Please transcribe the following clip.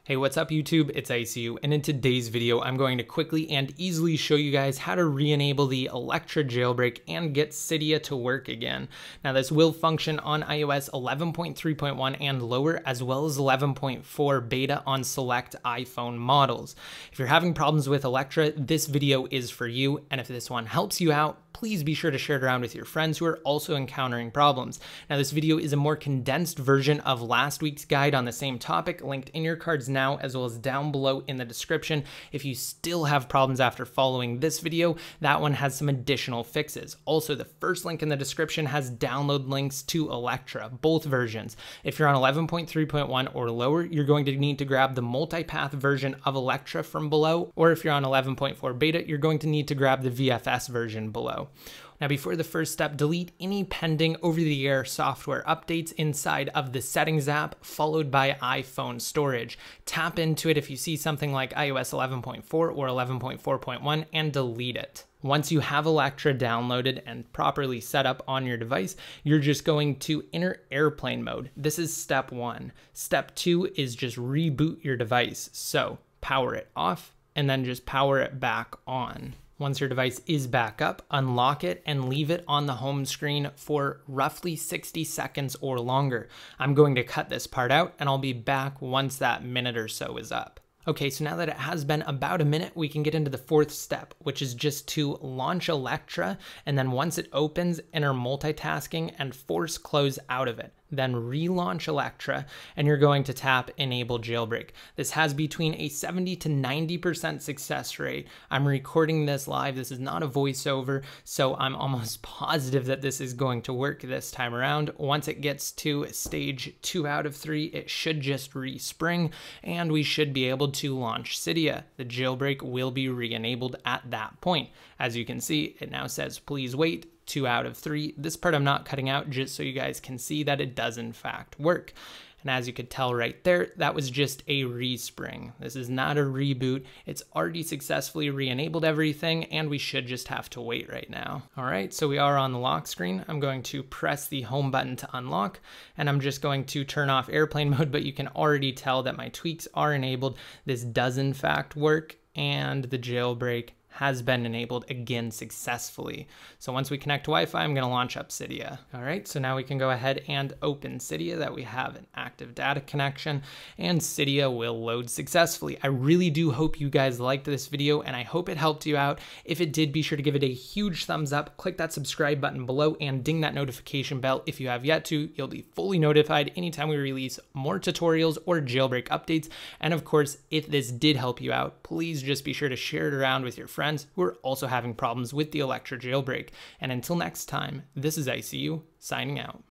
Hey, what's up YouTube? It's ICU, and in today's video, I'm going to quickly and easily show you guys how to re-enable the Electra jailbreak and get Cydia to work again. Now, this will function on iOS 11.3.1 and lower, as well as 11.4 beta on select iPhone models. If you're having problems with Electra, this video is for you, and if this one helps you out, please be sure to share it around with your friends who are also encountering problems. Now, this video is a more condensed version of last week's guide on the same topic, linked in your cards now, as well as down below in the description. If you still have problems after following this video, that one has some additional fixes. Also, the first link in the description has download links to Electra, both versions. If you're on 11.3.1 or lower, you're going to need to grab the multipath version of Electra from below, or if you're on 11.4 beta, you're going to need to grab the VFS version below. Now, before the first step, delete any pending over-the-air software updates inside of the Settings app, followed by iPhone storage. Tap into it if you see something like iOS 11.4 or 11.4.1 and delete it. Once you have Electra downloaded and properly set up on your device, you're just going to enter airplane mode. This is step one. Step two is just reboot your device. So power it off and then just power it back on. Once your device is back up, unlock it and leave it on the home screen for roughly 60 seconds or longer. I'm going to cut this part out and I'll be back once that minute or so is up. Okay, so now that it has been about a minute, we can get into the fourth step, which is just to launch Electra, and then once it opens, enter multitasking and force close out of it. Then relaunch Electra, and you're going to tap Enable Jailbreak. This has between a 70 to 90% success rate. I'm recording this live. This is not a voiceover, so I'm almost positive that this is going to work this time around. Once it gets to stage 2 out of 3, it should just respring, and we should be able to launch Cydia. The jailbreak will be re-enabled at that point. As you can see, it now says, please wait. 2 out of 3. This part I'm not cutting out just so you guys can see that it does in fact work. And as you could tell right there, that was just a respring. This is not a reboot. It's already successfully re-enabled everything, and we should just have to wait right now. All right, so we are on the lock screen. I'm going to press the home button to unlock, and I'm just going to turn off airplane mode, but you can already tell that my tweaks are enabled. This does in fact work, and the jailbreak has been enabled again successfully. So once we connect to Wi-Fi, I'm going to launch up Cydia. All right, so now we can go ahead and open Cydia, that we have an active data connection, and Cydia will load successfully. I really do hope you guys liked this video, and I hope it helped you out. If it did, be sure to give it a huge thumbs up, click that subscribe button below, and ding that notification bell if you have yet to. You'll be fully notified anytime we release more tutorials or jailbreak updates. And of course, if this did help you out, please just be sure to share it around with your friends who are also having problems with the Electra jailbreak. And until next time, this is ICU signing out.